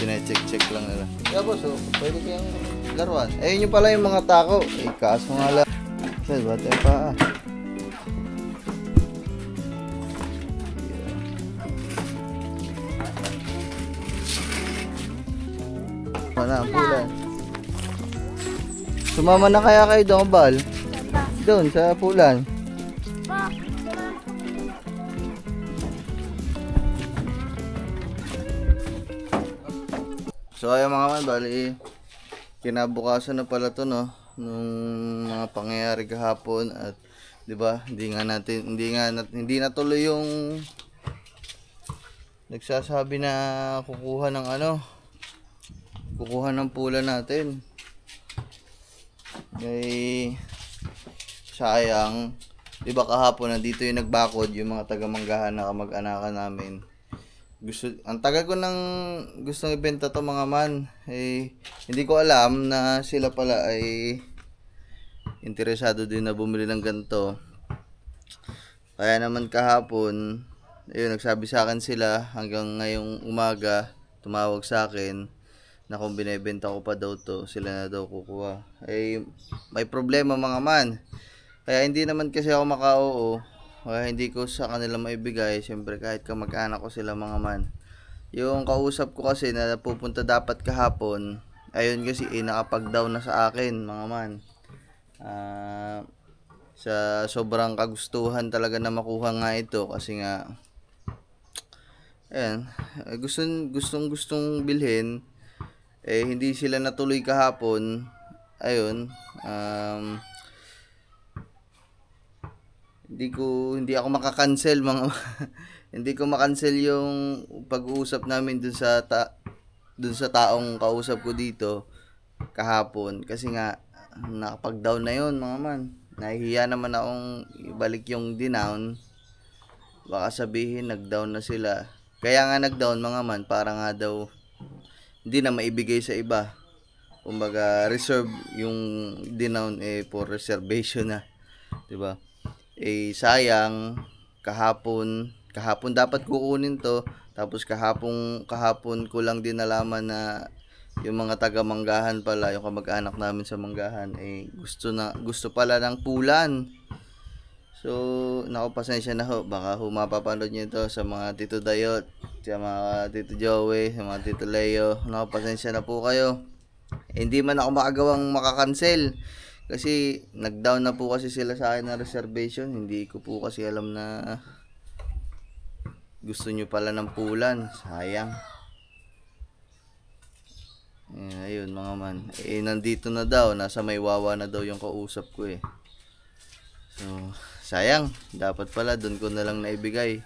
Sinecheck lang nila. Yeah, boss, oh, pwede kayong laruan. Ayun yung pala yung mga tako. Eh, kaso nga lang. Saan ba tayo pa? Mana ang pulan. Sumama na kaya kayo doon, Bal? Doon, sa pulan. So ayun mga man, bali kinabukasan na pala to, no, nung mga pangyayari kahapon. At 'di ba, hindi natuloy yung nagsasabi na kukuha ng pula natin. Eh sayang, 'di ba, kahapon nandito yung nagbakod yung mga taga-Manggahan na kamag-anakan namin. Ang tagal ko nang gustong ibenta to mga man. Eh, hindi ko alam na sila pala ay interesado din na bumili ng ganito. Kaya naman kahapon, ayun, nagsabi sa akin sila hanggang ngayong umaga, tumawag sa akin na kung binebenta ko pa daw to, sila na daw kukuha. Eh, may problema mga man. Kaya hindi naman kasi ako maka-oo. Kaya hindi ko sa kanila maibigay. Siyempre kahit kamag-anak ko sila mga man. Yung kausap ko kasi na pupunta dapat kahapon, ayun kasi nakapag-down na sa akin mga man. Sa sobrang kagustuhan talaga na makuha nga ito. Kasi nga ayan, gustong bilhin. Eh hindi sila natuloy kahapon. Ayun, hindi ako maka-cancel mga hindi ko ma-cancel yung pag-uusap namin dun sa taong kausap ko dito kahapon kasi nga nakapag-down na yun mga man. Nahihiya naman akong ibalik yung dinown, baka sabihin nag-down na sila. Kaya nga nag-down mga man, para nga daw hindi na maibigay sa iba. Kumbaga reserve yung dinown, for reservation na, 'di ba? Eh sayang, kahapon dapat kukunin to, tapos kahapon ko lang din nalaman na yung mga taga-Manggahan pala, yung kamag-anak namin sa Manggahan, gusto pala ng pulan. So naku, pasensya na ho, baka mapapanood nyo ito sa mga Tito Dayot, sa mga Tito Joey, sa mga Tito Leo. Naku, pasensya na po kayo. Hindi man ako makagawang maka-cancel kasi nag-down na po kasi sila sa akin na reservation. Hindi ko po kasi alam na gusto nyo pala ng pulan. Sayang. Ayun mga man. Nandito na daw. Nasa May Wawa na daw yung kausap ko eh. So, sayang. Dapat pala doon ko na lang naibigay.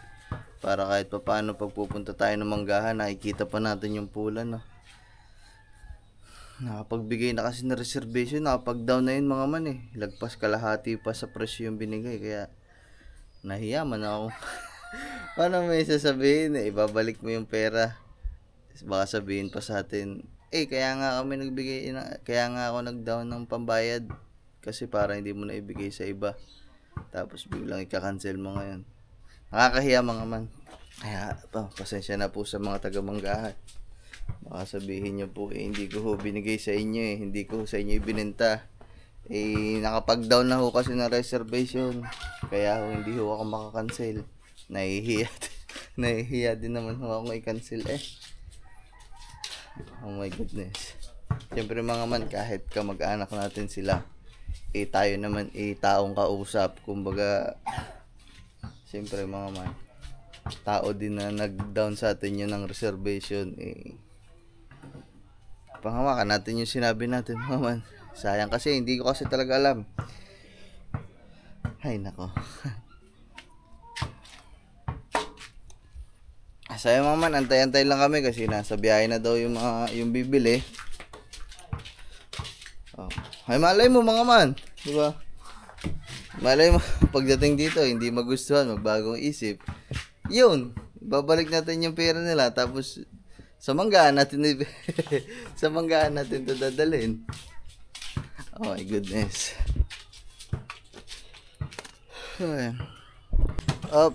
Para kahit pa paano pagpupunta tayo ng Manggahan, nakikita pa natin yung pulan, no? Nakapagbigay na kasi na reservation, nakapag-down na yun mga man eh. Lagpas kalahati pa sa presyo yung binigay, kaya nahiya man ako. Paano may sasabihin eh, ibabalik mo yung pera, baka sabihin pa sa atin, kaya nga ako nag-down ng pambayad kasi para hindi mo na ibigay sa iba, tapos biglang ika-cancel mo ngayon. Nakakahiya mga man. Kaya pasensya na po sa mga taga-Manggahan. Baka sabihin nyo po, hindi ko ho binigay sa inyo hindi ko sa inyo ibinenta. Nakapag-down na ho kasi na reservation. Kaya ho, hindi ho ako maka-cancel. Nahihiya din naman ho ako i-cancel Oh my goodness. Siyempre mga man, kahit kamag-anak natin sila, tayo naman taong kausap. Kumbaga, siyempre mga man, tao din na nag-down sa atin yun ng reservation. Panghawakan natin yung sinabi natin mga man. Sayang kasi, hindi ko kasi talaga alam. Ay nako. Sayang mga man, antay-antay lang kami kasi nasa biyahe na daw yung bibili. Ay malay mo mga man, di ba? Malay mo pagdating dito hindi magustuhan, magbagong isip. Yun, babalik natin yung pera nila, tapos sa Manggahan natin sa Manggahan natin ito dadalhin. Oh my goodness.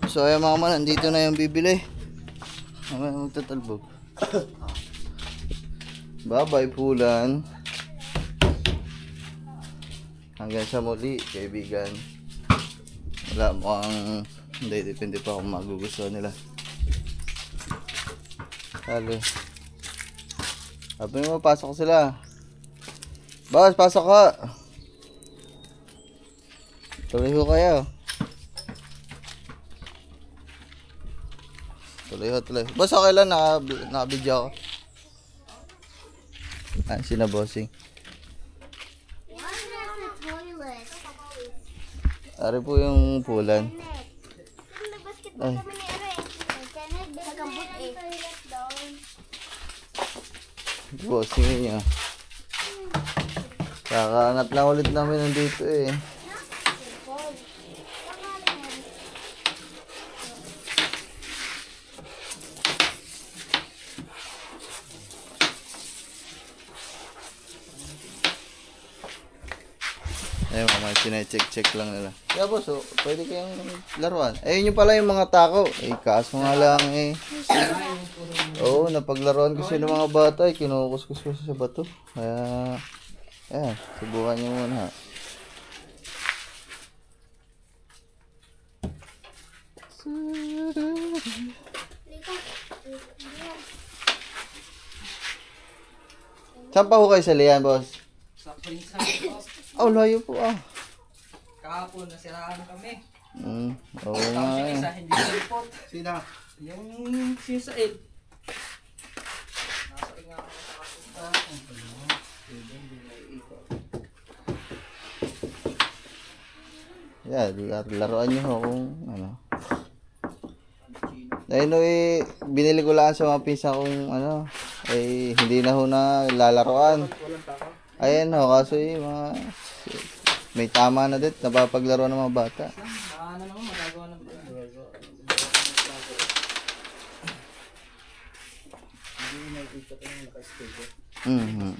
So ayan mga man, nandito na yung bibili. Magtatalbog. Bye-bye, Pulan. Hanggang sa muli, kaibigan. Wala mo ang... Hindi, depende pa kung magugustuhan nila. Halo. Sabi mo, pasok sila. Boss, pasok ka. Tuloy ho kayo. Tuloy. Boss, okay lang, naka-video ako. Ah, sina bossing. Ari po yung Pulan. Ay. Bossing niya. Kakaangat lang ulit namin nandito eh. Ayun, mga sine-check lang nila. Yeah, boss, oh, pwede kayong laruan. Ayun yung pala yung mga tako. Eh, kaso nga lang eh. Oo, napaglaruan kasi ng mga bata eh. Kinukuskus ko sa bato. Kaya, ayan, subukan nyo muna. Saan pa ho kayo sa liyan, boss? Sa Prince po. Oh, layo po ah. Kahapon, nasiraan kami. Oo Tapos nga yung eh. isa, hindi report. Sino? Yung si Said. Nasa nga ako sa kapunta. Yeah, laruan nyo ho kung ano. Ayun eh, binili ko lang sa mga pinsa kong ano, eh, hindi na ho na lalaroan. Ayan ho, kaso eh, mga, may tama na dit, napapaglaro ng mga bata. Ano naman, magagawa ng Mhm.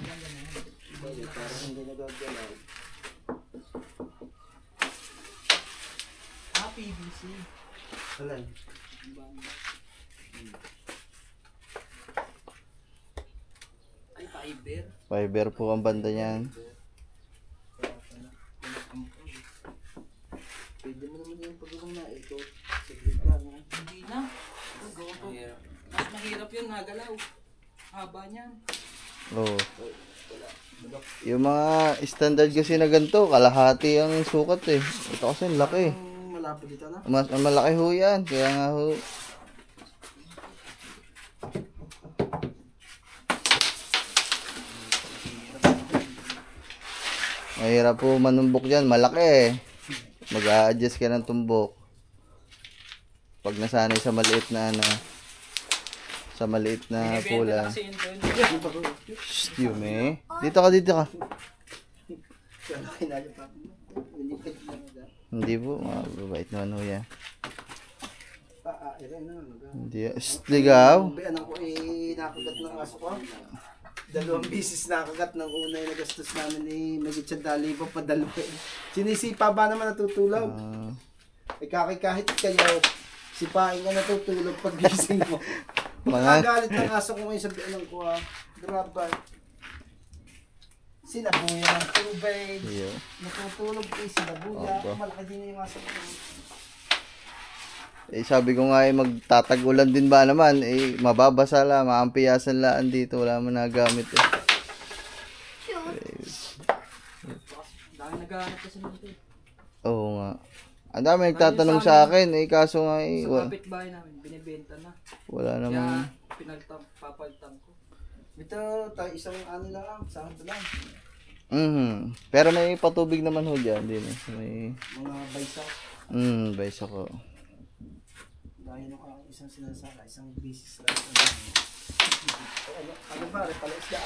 PVC. Alan. Ay, fiber. Fiber po ang banda niyan. Pwede mo naman yung pagkakang na ito. Saglit lang ha. Hindi na. Mas mahirap yun, nagalaw. Haba niyan. Oo. Yung mga standard kasi na ganito, kalahati ang sukat eh. Ito kasi ang laki. Ang malapit dito na. Mas malaki ho yan, kaya nga ho. Mahirap po manumbok dyan, malaki eh. Mag-a-adjust ka ng tumbok. Pag nasanay sa maliit na ano, sa maliit na Binibenta pula. na kasi yun doon. Shh, Yume. Dito ka. Kaya nakinali pa. Hindi pwede lang na. Hindi po, mababait naman ho yan. Ere na naman. Hindi. Shh, ligaw. Anak ko eh, nakagat ng aso ko. 2 bisis nakagat ng una yung nagastos namin eh, magitsandali pa padalawa. Sinisipa ba naman natutulog? Eh kahit kayo, sipain ka natutulog pag gising mo. Nakagalit ng aso ko ngayon sa bianan ko ha. Grabe. Sinabuya ng tubig. Iyo. Natutulog eh, sinabuya. Opo. Malaki din yung aso ko. Eh, sabi ko nga eh, magtatag-ulan din ba naman? Eh, mababasa lang, maampiyasan lang dito. Wala man nagamit eh. Dahil naghahanap kasi nito. Oo nga. Ang dami nagtatanong sa akin eh, kaso nga eh, Sa kapitbahay namin, binibenta na. wala Kaya naman. papalitan ko. Ito, tayo isang ano lang, sahod lang. Pero may patubig naman ho dyan din eh. May, Mga baysa. baysa ko. Dahil nung aking isang sinasaka, isang bisis lang. Ano ba, pala isda.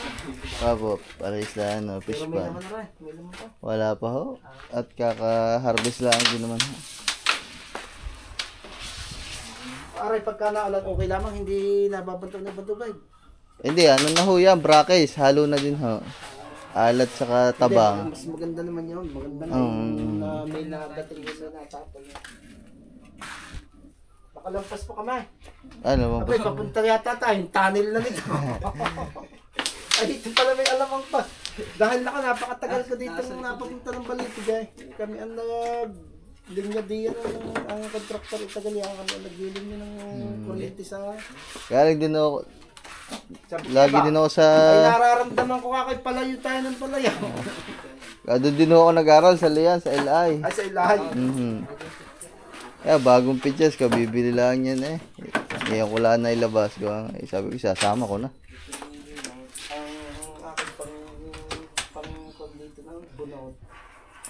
Apo, para isla ano, fish Pero may pan. naman na rin, may naman pa. Wala pa ho. At kaka-harvest lang din naman ho. Aray, pagka naulan, okay lamang, hindi nababantaw ng bantubay. Hindi, ano na ho yan, brackets, halo na din ho. Alat saka tabang. Mas maganda naman yun, maganda na na may nadating yun na natapon. Nakalampas pa kami. Ano mo? Abay, papunta yata tayo, tunnel na nito. Ay, ito pala may alamang pa. Dahil ako, napakatagal ko dito nung napapunta ng Balitig eh. Kami ang linya diyan ang contractor itagal yan. Kami ang naglilinya ng kuryente sa... Galing din ako, Sabi lagi ba? din ako sa, Ay, nararamdaman ko kakay palayo tayo ng palayo. doon din ako nag-aral sa Lian, sa LI. Ay, sa ilahay. Kaya bagong pitches, kabibili lang yan eh. Ngayon ko lang na ilabas ko. Sabi ko, sasama ko na. Ang aking pang dito na, bunot.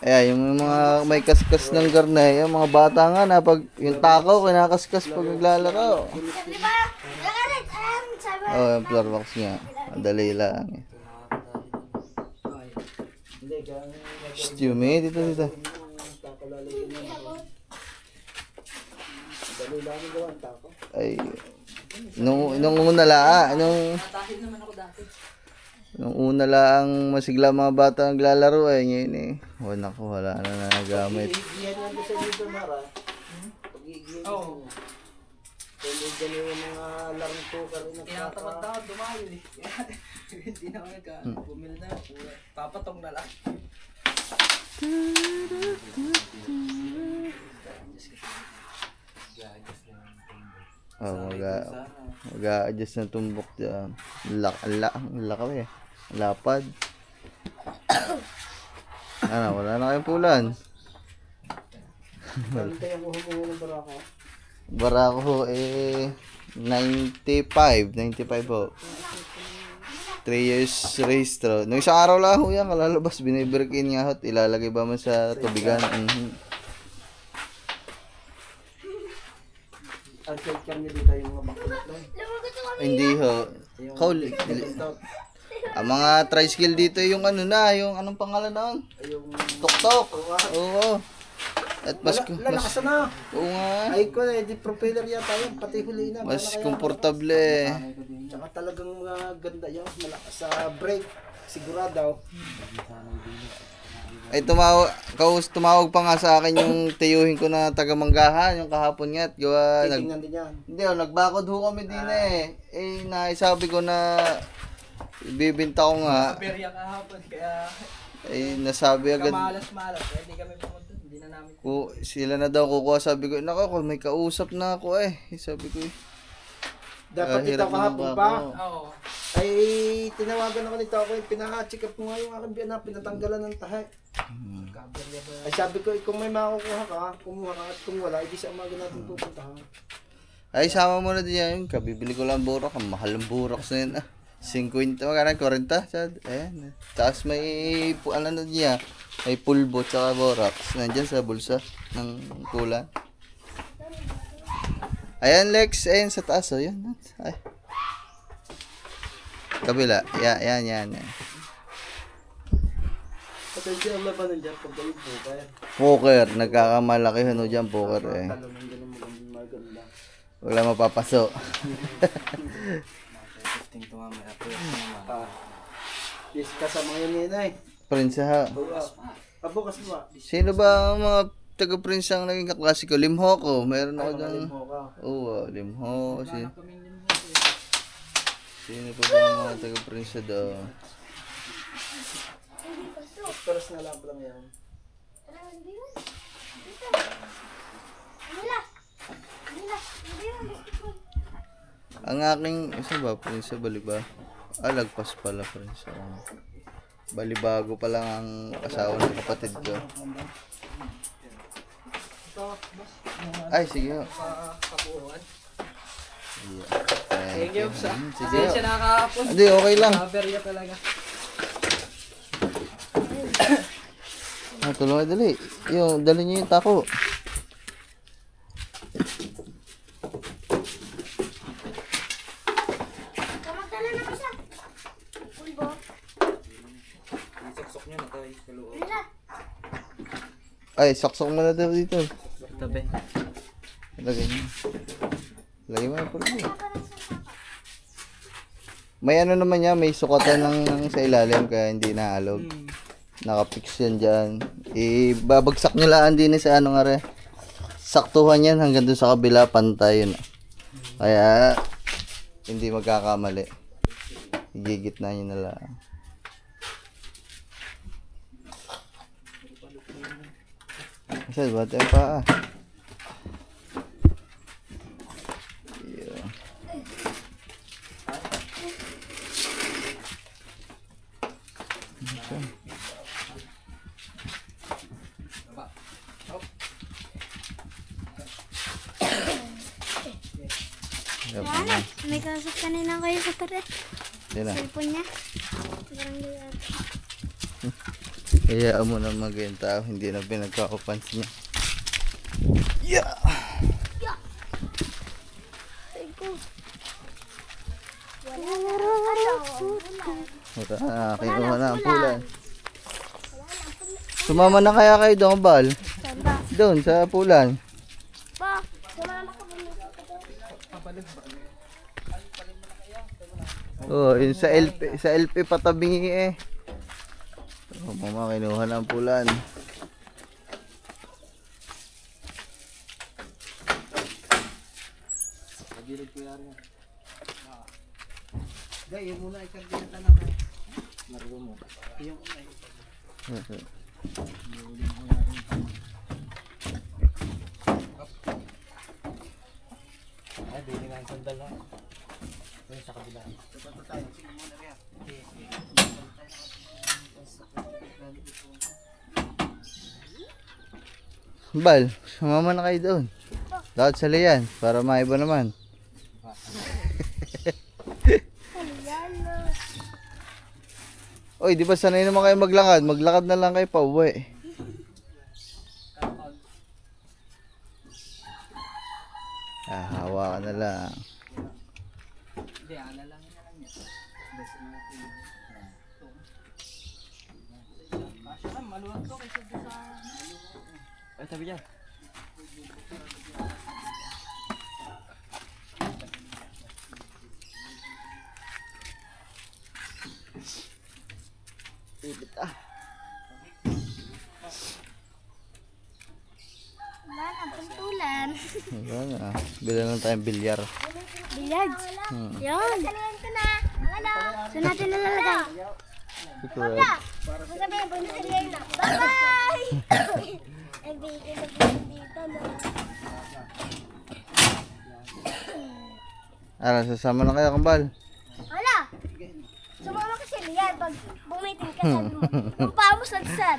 Ayan, yung mga may kaskas ng garne, yung mga bata nga na pag yung takaw, kinakaskas pag naglalaro. Oh, yung floor box nga. Madali lang. Hindi, kaya Stewie, dito. kakalalagyan niya. Dali lang ang gawa ang tako. Ay, nung una lang, Natahid naman ako dati. nung una lang masigla mga bata naglalaro eh, ngayon eh. Wala na nagamit. Pag-iigihan yan sa dito, Mara. Pag-iigihan yan. Oo. Kaya gano'n yung mga larong tukar rin Kaya tamad-tamad dumayo eh. Hindi na ako bumili na. Papatong na lang. Oh, mag-a-adjust ng tumbok dyan. Laki eh. Lapad. Ano, wala na kayong pulan. Kaya ako humungo ng barako. Barako ho eh 95 po. 3 years rehistro. Nung isang araw lang ho yan, kalalabas, binibreak-in nga ho, at ilalagay ba man sa tubigan. Ang check kami dito yung mga bakulot lang. Hindi ho. Kauli. Ang mga tricycle dito yung ano na, yung anong pangalan noon? Yung... Tok-tok. Oo. At mas, Lalakas na. oo nga. Ay ko na, di propeller yata yun. Pati huli na. Mas komportable. Tsaka talagang mga ganda yun. Malakas sa brake. Sigurado. Ay tumawag pa nga sa akin yung tiyuhin ko na taga Manggahan, yung kahapon nga at gawa Titingnan din yan. hindi nagbakod ho kami din eh. Eh naisabi ko na ibibinta ko nga. Perya kahapon kaya Nasabi agad kamalas-malas. Kaya hindi kami pumunta. Hindi na namin. sila na daw kukuha, sabi ko nako may kausap na ako eh. Sabi ko Dapat hirap ito kahapon naman pa. ako. Oo. Ay, tinawagan ako nito ako. Pinaka-check up ko nga yung aking biyanak. Pinatanggalan ng tahe. Ay sabi ko, kung may makukuha ka, kumuha ka. At kung wala, hindi sa umaga natin pupuntahan. Ay sama mo na din yan. Kabibili ko lang burak. Ang mahal ng burak na yun. 50, magkano 40? Ayan. Tapos may ano na niya. May pulbo tsaka borax. Nandyan sa bulsa ng kulan. Ayan Lex, ayan sa taas oh, yan. Ay. Kabila, yan. Patensya ang labanan dyan pag gawin po kaya. Poker, nagkakamalakihan ho dyan poker eh. Talo ng ganun maganda. Wala mapapaso. Yes, kasama yun eh. Prinsa ha. Bukas ba? Sino ba ang mga taga-prinsa ang naging kaklase ko? Limho ko, meron ako dyan. Alim mo ka. Oo, Limho. Sino pa ba ang mga taga-prinsa daw? Peras na lang yan. Ang aking, isa ba? Prinsa Baliba? Lagpas pala Prinsa. Balibago pa lang ang asawa ng kapatid ko. Ay, sige ho. Kabuuan. Thank you. Sige Sige ho. siya nakakapon. Hindi, okay lang. Perya talaga. Tulungan dali. Dali niyo yung tako. Kamagdala na siya. Pulbo. Saksok niya na tayo sa loob. Wala. Ay, saksok mo na daw dito. Tabi. Lagay mo. Lagay mo na po. May ano naman niya, may sukatan ng sa ilalim kaya hindi naalog. Nakapix yan dyan. Ibabagsak nyo lang din sa ano nga rin. Saktuhan yan hanggang doon sa kabila, pantay yun. Kaya hindi magkakamali. Igigitna nyo na lang. Saan ba tayo pa? Yeah. Okay. Ano? May kausap kanina kayo sa taret. Yan na. Cellphone niya. Parang liyan. Kaya mo na maging tao, hindi na pinagkakapansin niya. Yeah! Wala na. Wala na, kinuha na ang pulan. Sumama na kaya kayo doon, Bal? Saan ba? Doon, sa pulan. Ba? Sumama ka ba? Oh, yun sa LP patabingi eh. Oh, mama, kinuha na ang pulan. Gaya muna ikarga na tanong. Narugo mo. Yung ay, bili nga ang sandal na. Yung sa kabila. Bal, sumama na kayo doon. Lahat sa liyan, para maiba naman. Oy, di ba sanay naman kayo maglakad? Maglakad na lang kayo pa uwi. Hawa ka na lang. Hindi, alalangin na lang niya. Besin natin. Kasya lang, maluwag to kasi doon sa... ay, sabi niya. Ipit ah. Wala na. Puntulan. Wala na. Bila lang tayong bilyar. Billiards. Yan. Salihan ko na. Ano? Saan natin nalalagay? Secret. Masabihin pag nasalihan na. Bye-bye! Ang bigay na po dito, no? Ara, sasama na kayo, Kambal. Hala! Sumama ka sa liyan pag bumitin ka sa mo. Yung paa mo sadsad.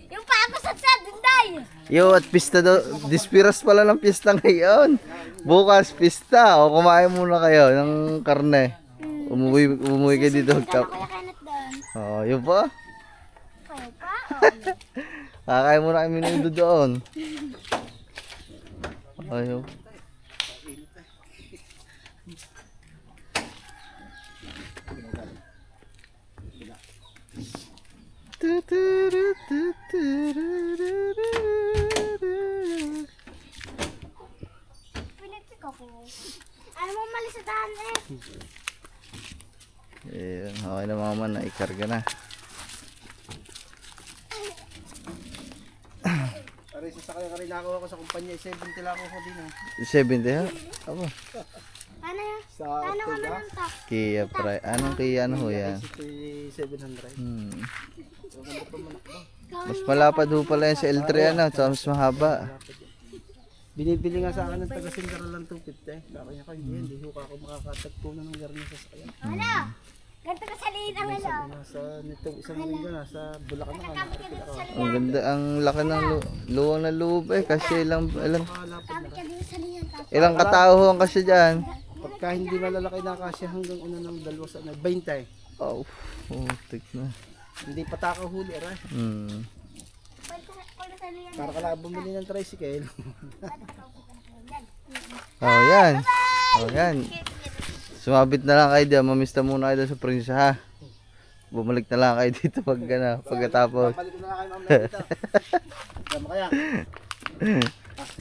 Yung paa mo sadsad, dinday! Yo, at pista daw. Dispiras pala ng pista ngayon. Bukas, pista. O, kumain muna kayo ng karne. Umuwi kayo dito. Kaya kanat doon. Oo, yun pa. Kayo pa? Kakain muna kami minudo doon. Ayaw. Pinitik ako. Ano mo mali sa daan eh? Ayan, okay na mama, naikarga na. Pare, sasakay ka rin ako sa kumpanya. 70 lang ako din ha. 70 ha? Aba. Ano yan? Sa Ano ka Tega. manuntok? Kia Pride. Anong Kia ano ho yan? 700. Mas malapad ho pala yan sa L3 ano. Tsaka mas mahaba. Binibili nga sa akin ng taga Singara lang 250. Kaya niya kayo, hindi ko ako makakatagpo na ng garni sa sakyan. Ano? Ganito ka sa liin ang ano? Nasa nitong isang linggo nasa Bulacan na Kapit ka dito sa liin. Ang ganda, ang laki ng luwang na loob eh. Kasi ilang Kapit ka dito sa liin. ilang katao ho ang kasi dyan. Pagka hindi malalaki na kasi hanggang una ng 2 sa 20. Oh, putik na. Hindi pa takahuli ra. Pag nasa liin. Para ka lang bumili ng tricycle. Oh, yan. Oh, yan. Sumabit na lang kayo dyan. Mamista muna kayo sa Prinsa ha. Bumalik na lang kayo dito pag pagkatapos. Balik ko na kayo mamaya dito. Tama kaya.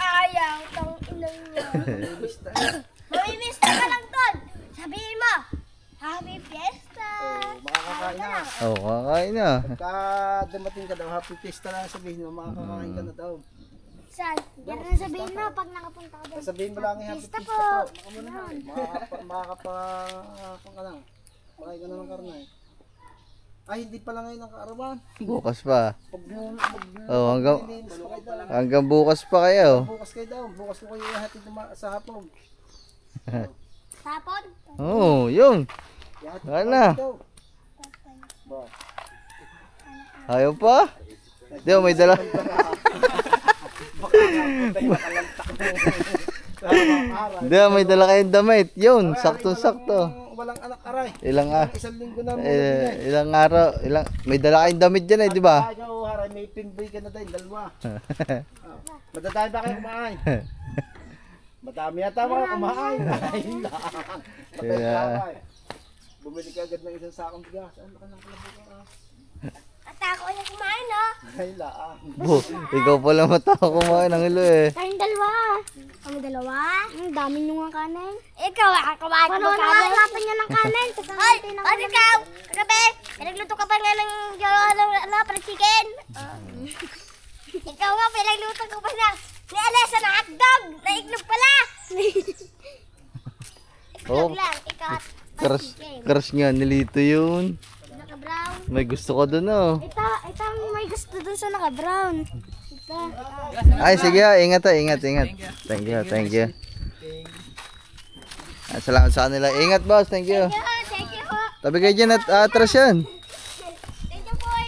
Ayaw, tang inang mo. Mamimista ka lang doon. Sabihin mo, Happy Fiesta! Makakakain na. Oh, kakain na. Pagka dumating ka daw, happy fiesta na sabihin mo, makakakain ka na daw. Saan? Yan ang sabihin mo pag nakapunta ka doon. Sabihin mo lang happy Pista pista po. po. Baka mo na. Kung ka lang. Bakay ka na ng karne. Ay, hindi pala ngayon ang kaarawan. Bukas pa. Oh, Hanggang bukas pa kayo. Bukas kayo daw. Bukas ko kayo ihatid sa hapon. Tapon? Oo, yun. Ihatid Wala ko na. kayo daw. Ba. Ayaw pa? Di ba, may dala. Di ba, may dala kayong damit. Yun, sakto-sakto. Walang anak aray. Ilang Isang linggo na mo. ilang araw, may dala kayong damit dyan di ba? Ayaw, haray, may pinboy ka na tayo, dalawa. Madadami ba kayo kumain? Madami yata mga kumain. Ay lang. Patay Yeah. ka ay. Bumili ka agad ng isang sakong bigas. Ano ka nang kalabukan? At ako yung kumain, no? Ay lang. Ikaw pala matao kumain ng ilo eh. Kayong dalawa. Kami dalawa? Ang dami nyo ng kanin. Ikaw, kumain ka ng kanin. Paano nakakalapan nyo ng kanin? Ay, ba't ikaw? Kagabi, pinagluto ka pa nga ng para chicken. Ikaw nga, pinagluto ka pa na ni Alessa na hotdog. Naiglog pala. Iglog lang, ikaw at Crush nga nilito yun. naka-brown. May gusto ko dun oh. Ito may gusto dun sa naka-brown. Ito. Ay sige ha, ingat ha, ingat. Thank you. Salamat sa kanila. Ingat boss, thank you. Thank you ho. Tabi kayo dyan at atras yan. Thank you po ho.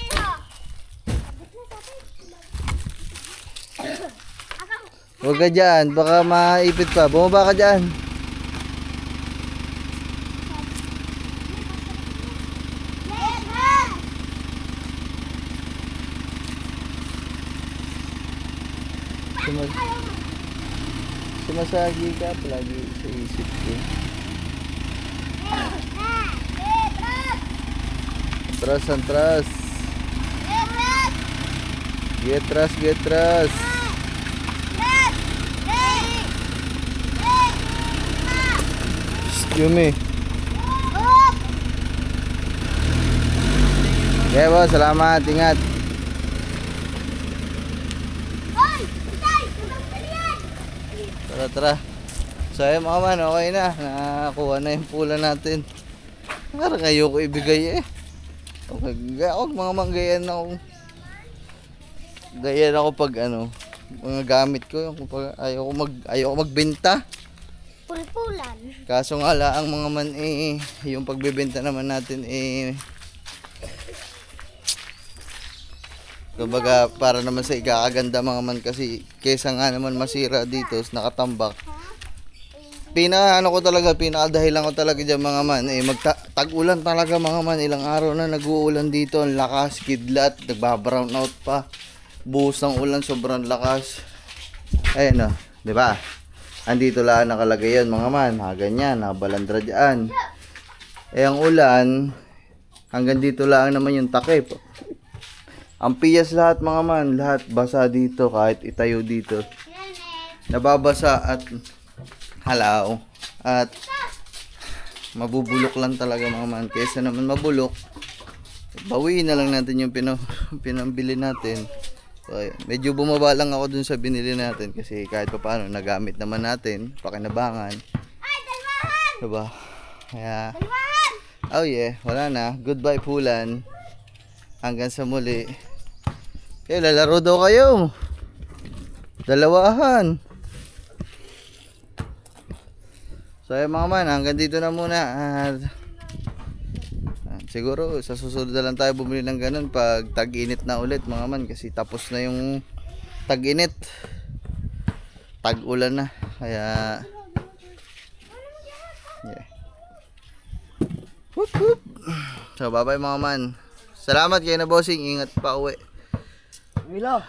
Huwag ka dyan, baka maipit pa. Bumaba ka dyan. Sumasagi ka palagi sa isip ko. Atras. Getras. Excuse me. Okay boss, salamat. Ingat. Tara. So ayun mga man, okay na. Nakakuha na yung pula natin. Parang ayoko ibigay eh. Okay, huwag mga manggayan ako. Gayan ako pag ano, mga gamit ko. Yung ayoko magbenta. Pulpulan. Kaso nga lang mga man eh, yung pagbebenta naman natin eh, kumbaga para naman sa ikakaganda mga man kasi kesa nga naman masira dito nakatambak. Pinaka dahilan ko talaga dyan mga man eh, tag-ulan talaga mga man. Ilang araw na nag-uulan dito, ang lakas, kidlat, nagbabrown out pa, buhos ng ulan, sobrang lakas. Ayun o, di ba? Andito lang nakalagay yan mga man, ganyan, nakabalandra dyan. Eh ang ulan, hanggang dito lang naman yung takip. Ang piyas lahat mga man, lahat basa dito, kahit itayo dito. Nababasa at halaw. At mabubulok lang talaga mga man. Kaysa naman mabulok, bawiin na lang natin yung pinambili natin. So, medyo bumaba lang ako dun sa binili natin kasi kahit pa paano nagamit naman natin, pakinabangan. Diba? Kaya, oh yeah, wala na. Goodbye Pulan. Hanggang sa muli. Eh, lalaro daw kayo. Dalawahan. So ayun mga man, hanggang dito na muna. Siguro sa susunod na lang tayo bumili ng ganun pag tag-init na ulit mga man. Kasi tapos na yung tag-init. Tag-ulan na. Kaya yeah. Whoop. So bye bye mga man. Salamat kayo na bossing. Ingat pa uwi. Mila.